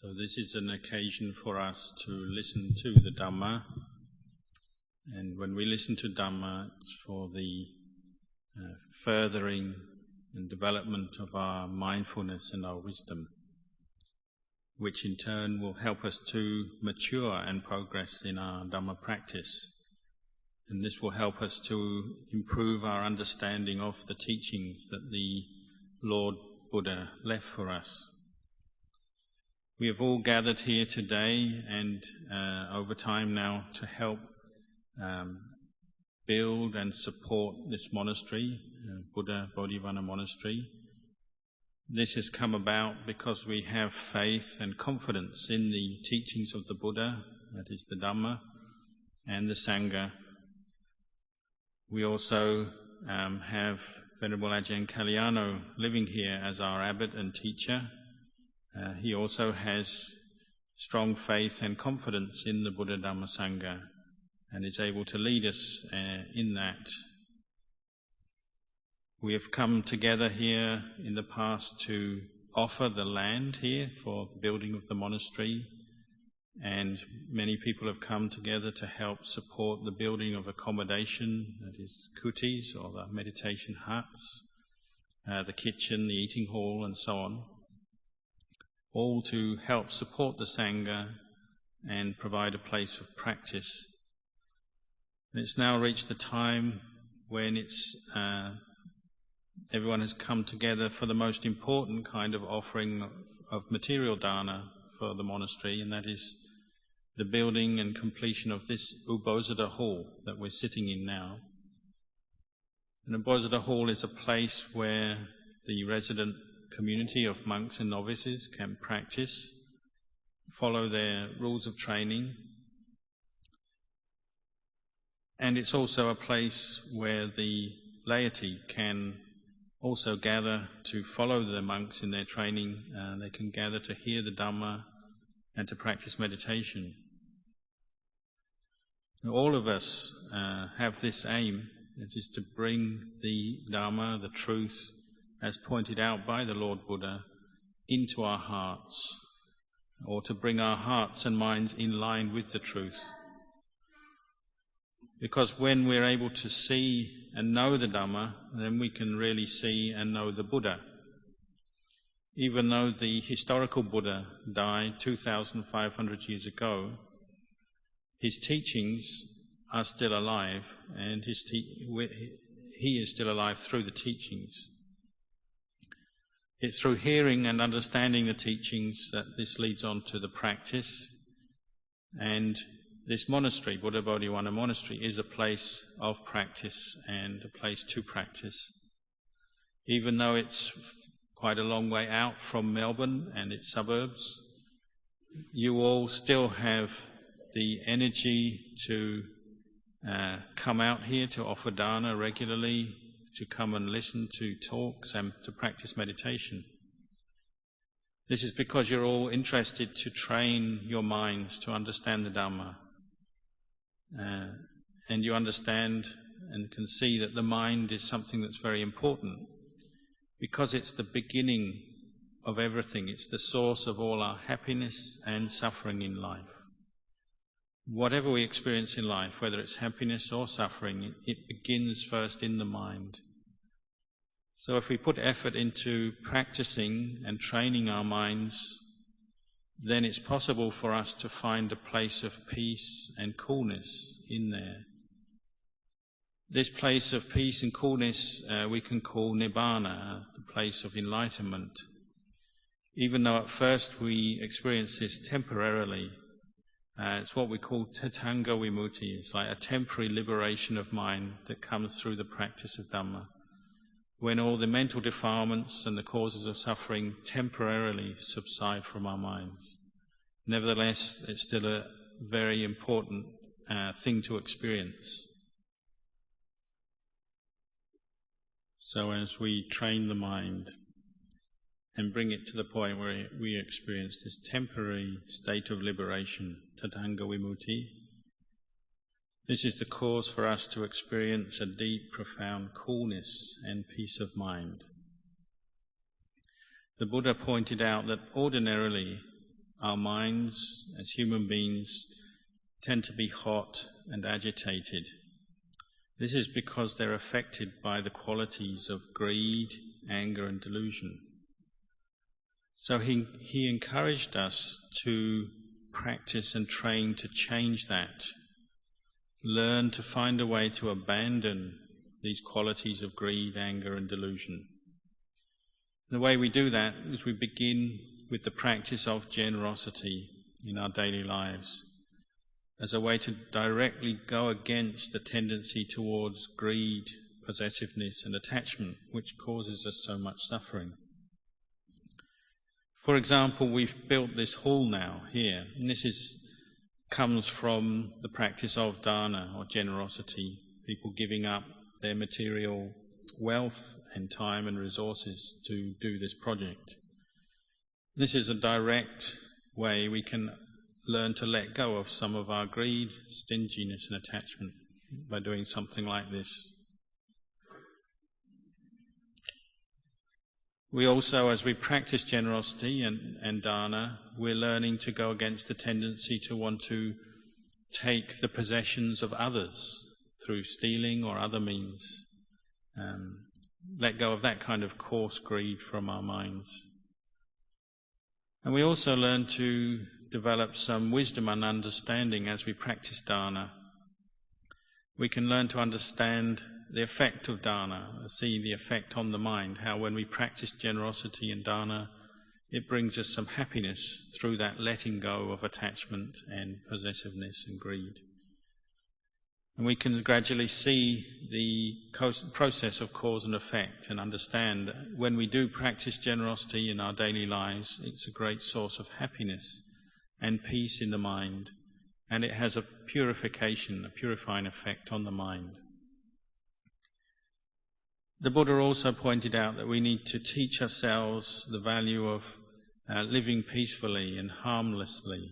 So this is an occasion for us to listen to the Dhamma, and when we listen to Dhamma, it's for the furthering and development of our mindfulness and our wisdom, which in turn will help us to mature and progress in our Dhamma practice. And this will help us to improve our understanding of the teachings that the Lord Buddha left for us. We have all gathered here today and over time now to help build and support this monastery, Buddha Bodhivana Monastery. This has come about because we have faith and confidence in the teachings of the Buddha, that is the Dhamma, and the Sangha. We also have Venerable Ajahn Anan living here as our abbot and teacher. He also has strong faith and confidence in the Buddha Dhamma Sangha and is able to lead us in that. We have come together here in the past to offer the land here for the building of the monastery, and many people have come together to help support the building of accommodation, that is kutis or the meditation huts, the kitchen, the eating hall and so on, all to help support the Sangha and provide a place of practice. And it's now reached the time when everyone has come together for the most important kind of offering of material dhana for the monastery, and that is the building and completion of this ubosatha hall that we're sitting in now. An ubosatha hall is a place where the resident community of monks and novices can practice, follow their rules of training, and it's also a place where the laity can also gather to follow the monks in their training. They can gather to hear the Dhamma and to practice meditation. All of us have this aim, that is to bring the Dhamma, the truth, as pointed out by the Lord Buddha, into our hearts, or to bring our hearts and minds in line with the truth. Because when we're able to see and know the Dhamma, then we can really see and know the Buddha. Even though the historical Buddha died 2,500 years ago, his teachings are still alive, and he is still alive through the teachings. It's through hearing and understanding the teachings that this leads on to the practice. And this monastery, Buddha Bodhivana Monastery, is a place of practice and a place to practice. Even though it's quite a long way out from Melbourne and its suburbs, you all still have the energy to come out here to offer dhana regularly, to come and listen to talks and to practice meditation. This is because you're all interested to train your minds to understand the Dhamma. And you understand and can see that the mind is something that's very important, because it's the beginning of everything. It's the source of all our happiness and suffering in life. Whatever we experience in life, whether it's happiness or suffering, it begins first in the mind. So if we put effort into practicing and training our minds, then it's possible for us to find a place of peace and coolness in there. This place of peace and coolness we can call Nibbana, the place of enlightenment. Even though at first we experience this temporarily, it's what we call Tatthanga Vimutti. It's like a temporary liberation of mind that comes through the practice of Dhamma, when all the mental defilements and the causes of suffering temporarily subside from our minds. Nevertheless, it's still a very important thing to experience. So as we train the mind and bring it to the point where we experience this temporary state of liberation, Tatthanga Vimutti, this is the cause for us to experience a deep, profound coolness and peace of mind. The Buddha pointed out that ordinarily our minds as human beings tend to be hot and agitated. This is because they're affected by the qualities of greed, anger and delusion. So he encouraged us to practice and train to change that, learn to find a way to abandon these qualities of greed, anger and delusion. The way we do that is we begin with the practice of generosity in our daily lives, as a way to directly go against the tendency towards greed, possessiveness and attachment, which causes us so much suffering. For example, we've built this hall now here, and this comes from the practice of dhana, or generosity, people giving up their material wealth and time and resources to do this project. This is a direct way we can learn to let go of some of our greed, stinginess and attachment by doing something like this. We also, as we practice generosity and dhana, we're learning to go against the tendency to want to take the possessions of others through stealing or other means. Let go of that kind of coarse greed from our minds. And we also learn to develop some wisdom and understanding as we practice dhana. We can learn to understand the effect of dhana, see the effect on the mind, how when we practice generosity and dhana, it brings us some happiness through that letting go of attachment and possessiveness and greed. And we can gradually see the process of cause and effect and understand that when we do practice generosity in our daily lives, it's a great source of happiness and peace in the mind, and it has a purification, a purifying effect on the mind. The Buddha also pointed out that we need to teach ourselves the value of living peacefully and harmlessly,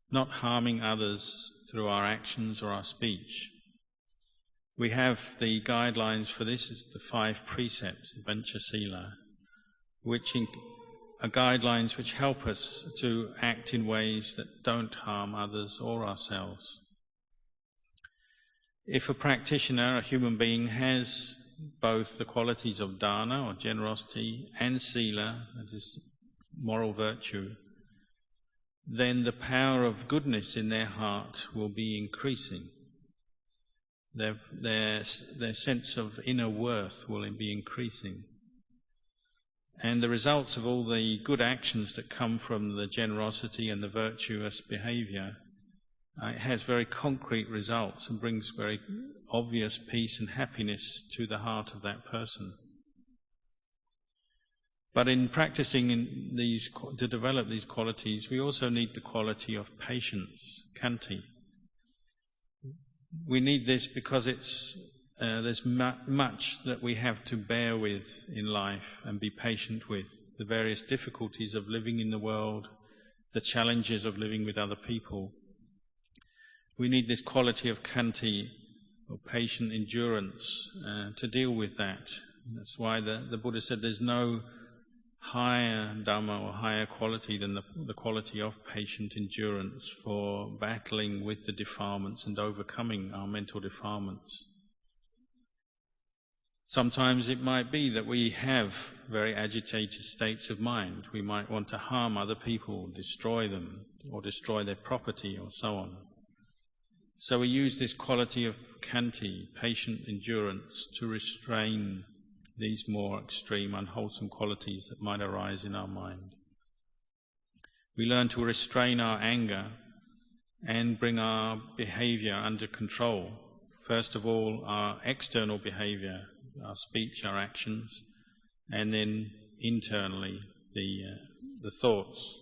not harming others through our actions or our speech. We have the guidelines for this, is the 5 precepts, Vancha Sila, which are guidelines which help us to act in ways that don't harm others or ourselves. If a practitioner, a human being, has both the qualities of dhana, or generosity, and sila, that is moral virtue, then the power of goodness in their heart will be increasing. Their sense of inner worth will be increasing. And the results of all the good actions that come from the generosity and the virtuous behaviour, it has very concrete results and brings very obvious peace and happiness to the heart of that person. But in practicing to develop these qualities, we also need the quality of patience, khanti. We need this because there's much that we have to bear with in life and be patient with. The various difficulties of living in the world, the challenges of living with other people. We need this quality of khanti, or patient endurance, to deal with that. That's why the Buddha said there's no higher dhamma or higher quality than the quality of patient endurance for battling with the defilements and overcoming our mental defilements. Sometimes it might be that we have very agitated states of mind. We might want to harm other people, destroy them, or destroy their property, or so on. So we use this quality of khanti, patient endurance, to restrain these more extreme, unwholesome qualities that might arise in our mind. We learn to restrain our anger and bring our behaviour under control. First of all, our external behaviour, our speech, our actions, and then internally the thoughts.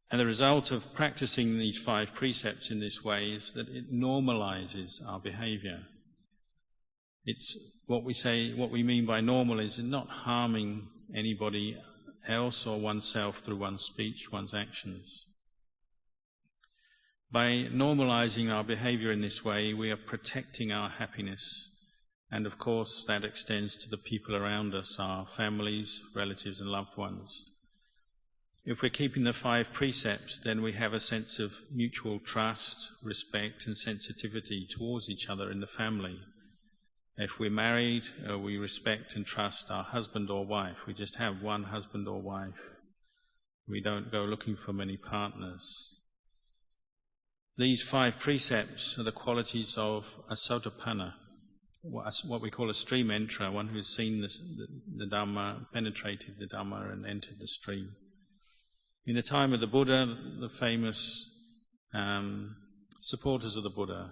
And the result of practicing these 5 precepts in this way is that it normalizes our behaviour. It's what we mean by normal is not harming anybody else or oneself through one's speech, one's actions. By normalizing our behaviour in this way, we are protecting our happiness, and of course that extends to the people around us, our families, relatives and loved ones. If we're keeping the 5 precepts, then we have a sense of mutual trust, respect and sensitivity towards each other in the family. If we're married, we respect and trust our husband or wife. We just have one husband or wife. We don't go looking for many partners. These 5 precepts are the qualities of a sotapanna, what we call a stream enterer, one who's seen the Dhamma, penetrated the Dhamma and entered the stream. In the time of the Buddha, the famous supporters of the Buddha,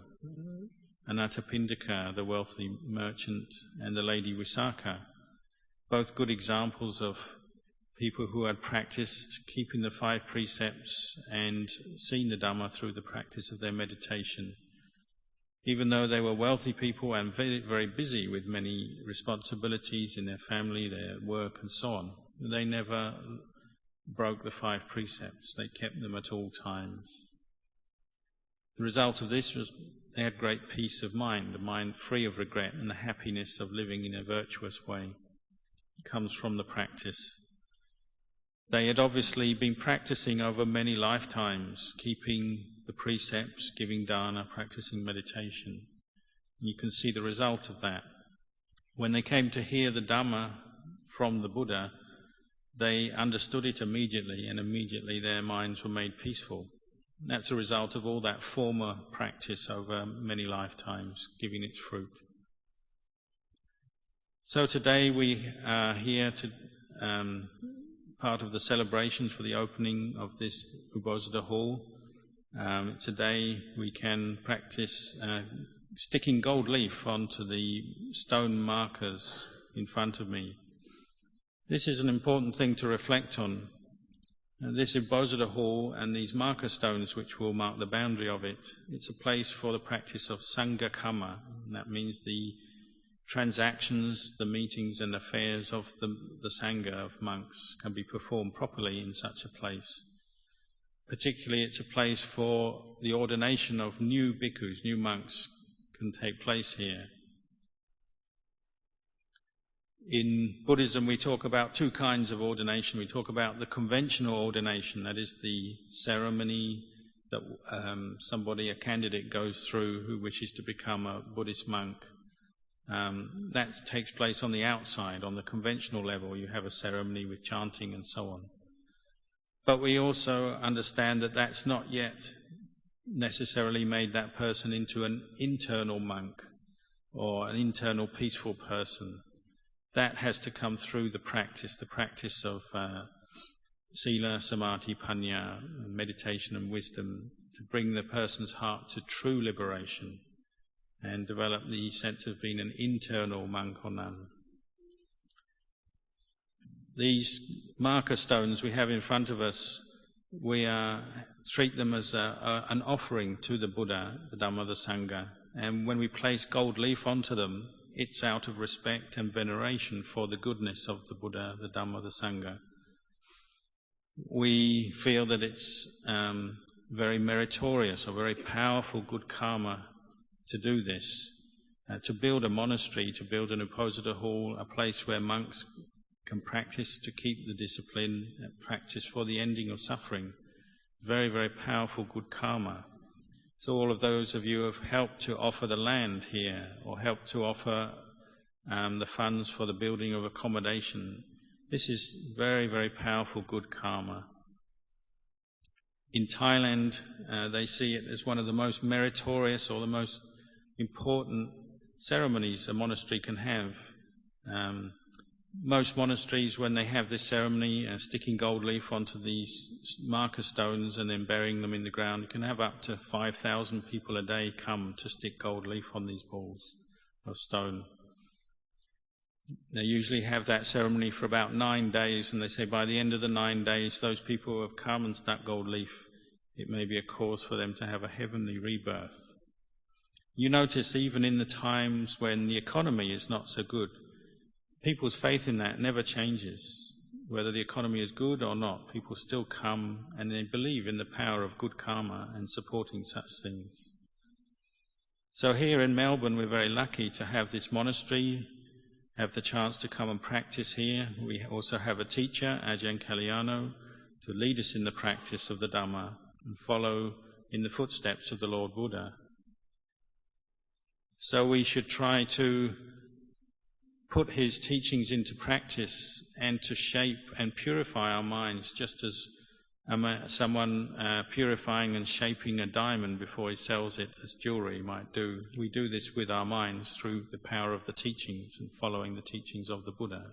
Anathapindika, the wealthy merchant, and the lady Visakha, both good examples of people who had practiced keeping the 5 precepts and seen the Dhamma through the practice of their meditation. Even though they were wealthy people and very, very busy with many responsibilities in their family, their work and so on, they never broke the 5 precepts. They kept them at all times. The result of this was they had great peace of mind, a mind free of regret, and the happiness of living in a virtuous way. It comes from the practice. They had obviously been practicing over many lifetimes, keeping the precepts, giving dhana, practicing meditation. You can see the result of that. When they came to hear the Dhamma from the Buddha, they understood it immediately, and immediately their minds were made peaceful. That's a result of all that former practice over many lifetimes, giving its fruit. So today we are here to part of the celebrations for the opening of this ubosatha hall. Today we can practice sticking gold leaf onto the stone markers in front of me. This is an important thing to reflect on. This ubosatha hall and these marker stones which will mark the boundary of it, it's a place for the practice of sangha kamma. That means the transactions, the meetings and affairs of the sangha of monks can be performed properly in such a place. Particularly it's a place for the ordination of new bhikkhus, new monks can take place here. In Buddhism we talk about 2 kinds of ordination. We talk about the conventional ordination, that is the ceremony that a candidate goes through who wishes to become a Buddhist monk. That takes place on the outside, on the conventional level. You have a ceremony with chanting and so on. But we also understand that that's not yet necessarily made that person into an internal monk or an internal peaceful person. That has to come through the practice of sila, samadhi, panya, meditation and wisdom, to bring the person's heart to true liberation and develop the sense of being an internal monk or nun. These marker stones we have in front of us, we treat them as an offering to the Buddha, the Dhamma, the Sangha. And when we place gold leaf onto them, it's out of respect and veneration for the goodness of the Buddha, the Dhamma, the Sangha. We feel that it's very meritorious or very powerful good karma to do this, to build a monastery, to build an ubosatha hall, a place where monks can practice to keep the discipline, practice for the ending of suffering. Very, very powerful good karma. So all of those of you who have helped to offer the land here, or helped to offer the funds for the building of accommodation, this is very, very powerful good karma. In Thailand, they see it as one of the most meritorious or the most important ceremonies a monastery can have. Most monasteries, when they have this ceremony, sticking gold leaf onto these marker stones and then burying them in the ground, can have up to 5,000 people a day come to stick gold leaf on these balls of stone. They usually have that ceremony for about 9 days, and they say by the end of the 9 days, those people who have come and stuck gold leaf, it may be a cause for them to have a heavenly rebirth. You notice even in the times when the economy is not so good, people's faith in that never changes. Whether the economy is good or not, people still come and they believe in the power of good karma and supporting such things. So here in Melbourne, we're very lucky to have this monastery, have the chance to come and practice here. We also have a teacher, Ajahn Kalyano, to lead us in the practice of the Dhamma and follow in the footsteps of the Lord Buddha. So we should try to put his teachings into practice and to shape and purify our minds, just as someone purifying and shaping a diamond before he sells it as jewellery might do. We do this with our minds through the power of the teachings and following the teachings of the Buddha.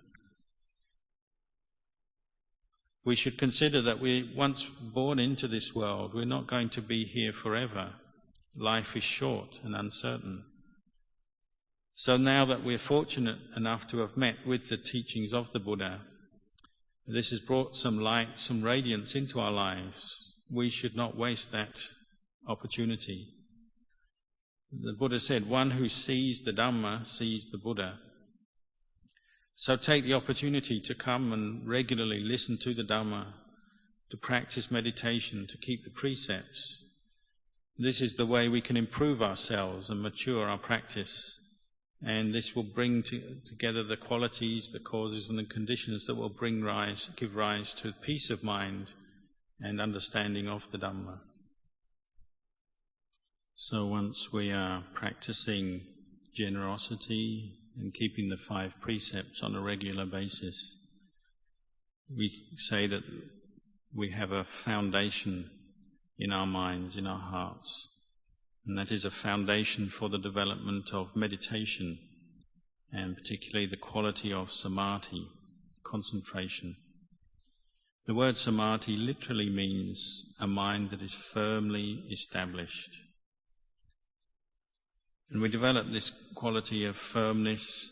We should consider that we, once born into this world, we're not going to be here forever. Life is short and uncertain. So now that we're fortunate enough to have met with the teachings of the Buddha, this has brought some light, some radiance into our lives. We should not waste that opportunity. The Buddha said, one who sees the Dhamma sees the Buddha. So take the opportunity to come and regularly listen to the Dhamma, to practice meditation, to keep the precepts. This is the way we can improve ourselves and mature our practice. And this will bring together the qualities, the causes and the conditions that will give rise to peace of mind and understanding of the Dhamma. So once we are practicing generosity and keeping the 5 precepts on a regular basis, we say that we have a foundation in our minds, in our hearts. And that is a foundation for the development of meditation, and particularly the quality of samadhi, concentration. The word samadhi literally means a mind that is firmly established. And we develop this quality of firmness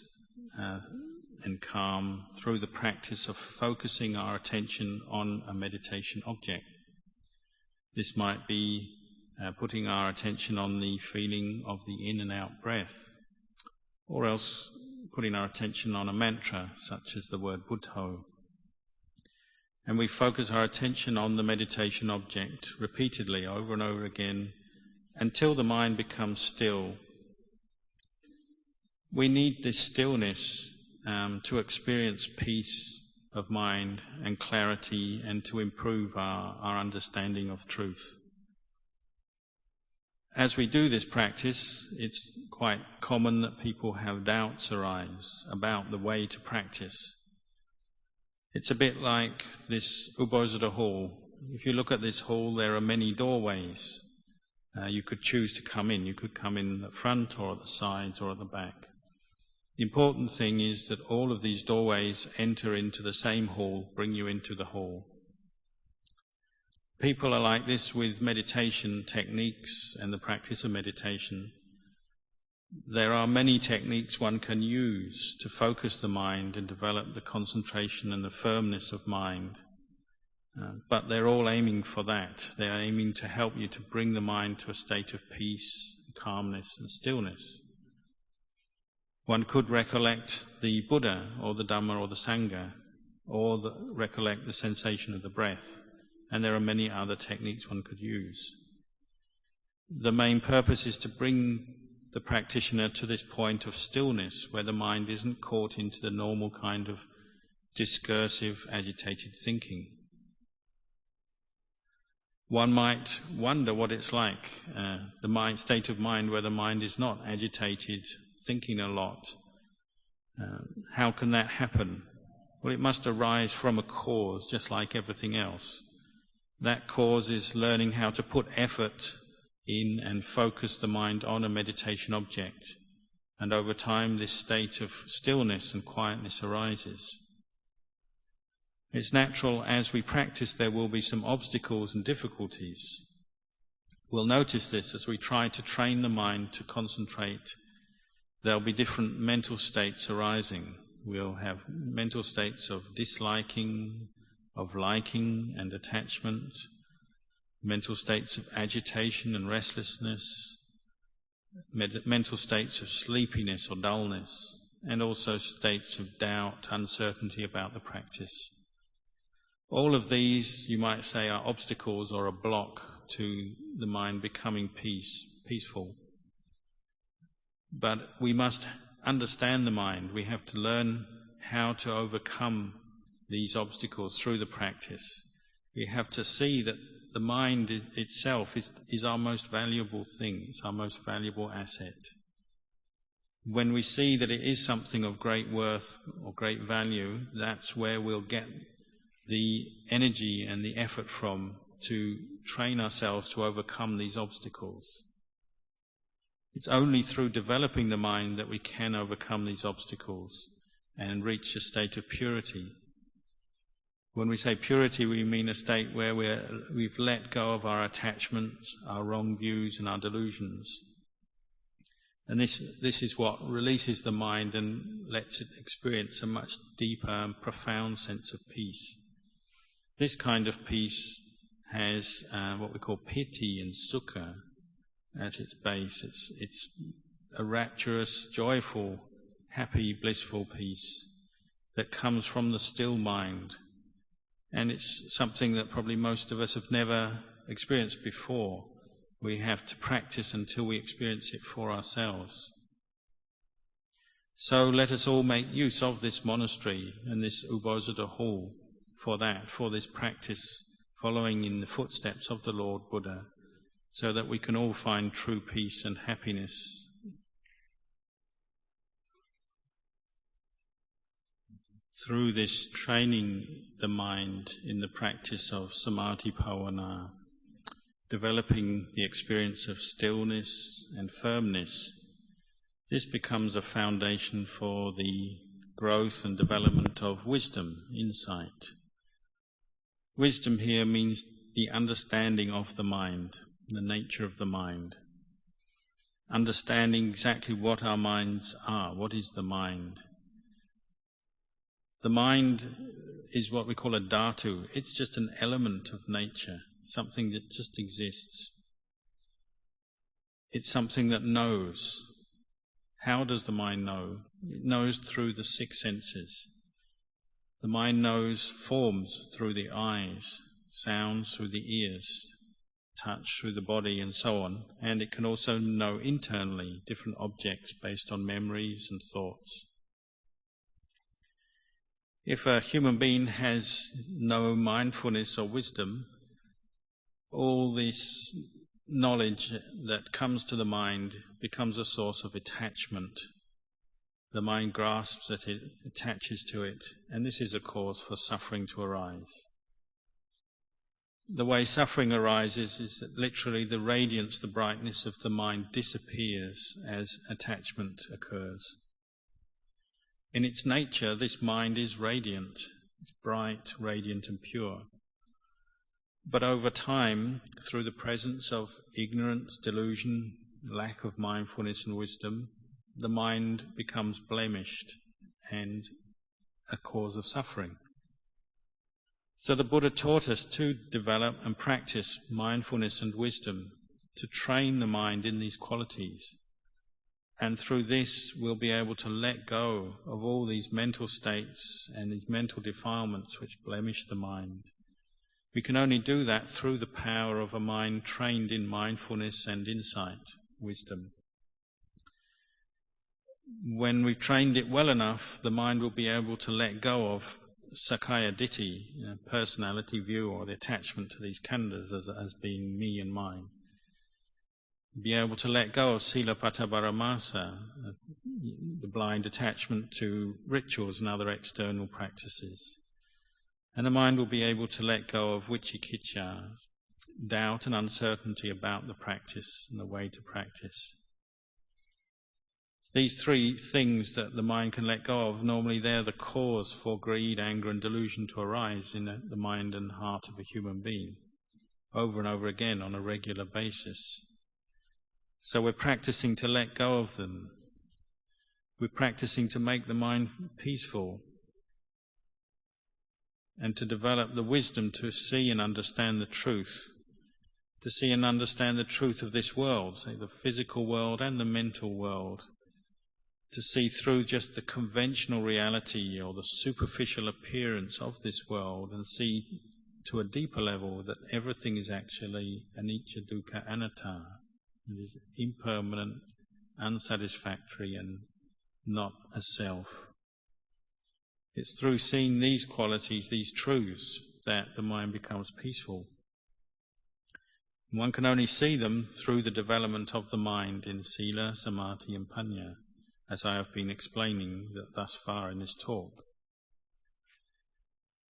and calm through the practice of focusing our attention on a meditation object. This might be putting our attention on the feeling of the in and out breath, or else putting our attention on a mantra such as the word Buddho. And we focus our attention on the meditation object repeatedly over and over again until the mind becomes still. We need this stillness to experience peace of mind and clarity and to improve our understanding of truth. As we do this practice, it's quite common that people have doubts arise about the way to practice. It's a bit like this ubosatha hall. If you look at this hall, there are many doorways. You could choose to come in. You could come in at the front or at the sides or at the back. The important thing is that all of these doorways enter into the same hall, bring you into the hall. People are like this with meditation techniques and the practice of meditation. There are many techniques one can use to focus the mind and develop the concentration and the firmness of mind. But they're all aiming for that. They're aiming to help you to bring the mind to a state of peace, calmness and stillness. One could recollect the Buddha or the Dhamma or the Sangha, or recollect the sensation of the breath. And there are many other techniques one could use. The main purpose is to bring the practitioner to this point of stillness where the mind isn't caught into the normal kind of discursive, agitated thinking. One might wonder what it's like, the state of mind where the mind is not agitated, thinking a lot. How can that happen? Well, it must arise from a cause, just like everything else. That cause is learning how to put effort in and focus the mind on a meditation object. And over time, this state of stillness and quietness arises. It's natural as we practice there will be some obstacles and difficulties. We'll notice this as we try to train the mind to concentrate. There'll be different mental states arising. We'll have mental states of disliking, of liking and attachment, mental states of agitation and restlessness, mental states of sleepiness or dullness, and also states of doubt, uncertainty about the practice. All of these, you might say, are obstacles or a block to the mind becoming peaceful. But we must understand the mind. We have to learn how to overcome these obstacles through the practice. We have to see that the mind itself is our most valuable thing, it's our most valuable asset. When we see that it is something of great worth or great value, that's where we'll get the energy and the effort from to train ourselves to overcome these obstacles. It's only through developing the mind that we can overcome these obstacles and reach a state of purity. When we say purity, we mean a state where we've let go of our attachments, our wrong views and our delusions. And this is what releases the mind and lets it experience a much deeper and profound sense of peace. This kind of peace has what we call piti and sukha at its base. It's a rapturous, joyful, happy, blissful peace that comes from the still mind. And it's something that probably most of us have never experienced before. We have to practice until we experience it for ourselves. So let us all make use of this monastery and this ubosatha hall for this practice, following in the footsteps of the Lord Buddha, so that we can all find true peace and happiness. Through this training the mind in the practice of samadhi bhavana, developing the experience of stillness and firmness, this becomes a foundation for the growth and development of wisdom, insight. Wisdom here means the understanding of the mind, the nature of the mind. Understanding exactly what our minds are, what is the mind. The mind is what we call a dhatu. It's just an element of nature, something that just exists. It's something that knows. How does the mind know? It knows through the six senses. The mind knows forms through the eyes, sounds through the ears, touch through the body, and so on. And it can also know internally different objects based on memories and thoughts. If a human being has no mindfulness or wisdom, all this knowledge that comes to the mind becomes a source of attachment. The mind grasps at it, attaches to it, and this is a cause for suffering to arise. The way suffering arises is that literally the radiance, the brightness of the mind disappears as attachment occurs. In its nature, this mind is radiant. It's bright, radiant and pure. But over time, through the presence of ignorance, delusion, lack of mindfulness and wisdom, the mind becomes blemished and a cause of suffering. So the Buddha taught us to develop and practice mindfulness and wisdom, to train the mind in these qualities. And through this, we'll be able to let go of all these mental states and these mental defilements which blemish the mind. We can only do that through the power of a mind trained in mindfulness and insight, wisdom. When we've trained it well enough, the mind will be able to let go of sakkaya ditthi, personality view, or the attachment to these khandhas as being me and mine. Be able to let go of silapata paramasa, the blind attachment to rituals and other external practices. And the mind will be able to let go of vicikicca, doubt and uncertainty about the practice and the way to practice. These three things that the mind can let go of, normally they're the cause for greed, anger and delusion to arise in the mind and heart of a human being, over and over again on a regular basis. So we're practicing to let go of them. We're practicing to make the mind peaceful and to develop the wisdom to see and understand the truth, to see and understand the truth of this world, say the physical world and the mental world, to see through just the conventional reality or the superficial appearance of this world and see to a deeper level that everything is actually anicca, dukkha, anatta. It is impermanent, unsatisfactory and not a self. It's through seeing these qualities, these truths, that, the mind becomes peaceful. One can only see them through the development of the mind in sila, samadhi and panya, as I have been explaining thus far in this talk.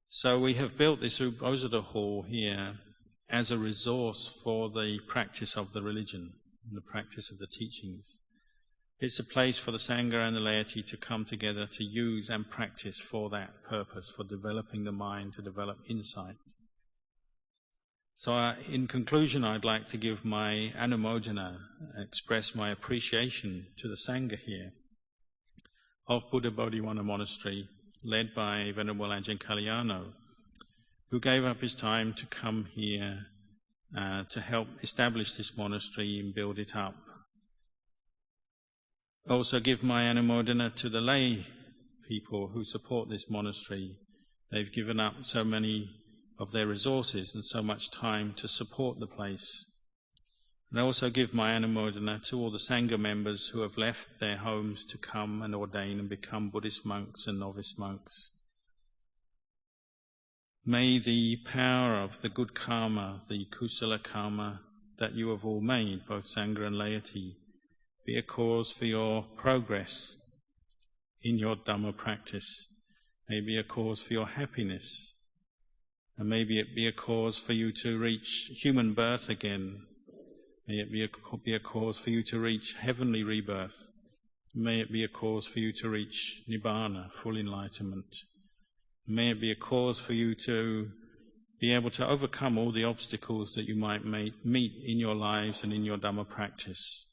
So we have built this ubosatha hall here as a resource for the practice of the religion, and the practice of the teachings. It's a place for the Sangha and the laity to come together to use and practice for that purpose, for developing the mind, to develop insight. So in conclusion, I'd like to give my anumodana, express my appreciation to the Sangha here of Buddha Bodhivana Monastery, led by Venerable Ajahn Anan, who gave up his time to come here to help establish this monastery and build it up. Also give my anumodana to the lay people who support this monastery. They've given up so many of their resources and so much time to support the place. And I also give my anumodana to all the Sangha members who have left their homes to come and ordain and become Buddhist monks and novice monks. May the power of the good karma, the kusala karma that you have all made, both Sangha and laity, be a cause for your progress in your Dhamma practice. May it be a cause for your happiness. And maybe it be a cause for you to reach human birth again. May it be a cause for you to reach heavenly rebirth. May it be a cause for you to reach Nibbana, full enlightenment. May it be a cause for you to be able to overcome all the obstacles that you might meet in your lives and in your Dhamma practice.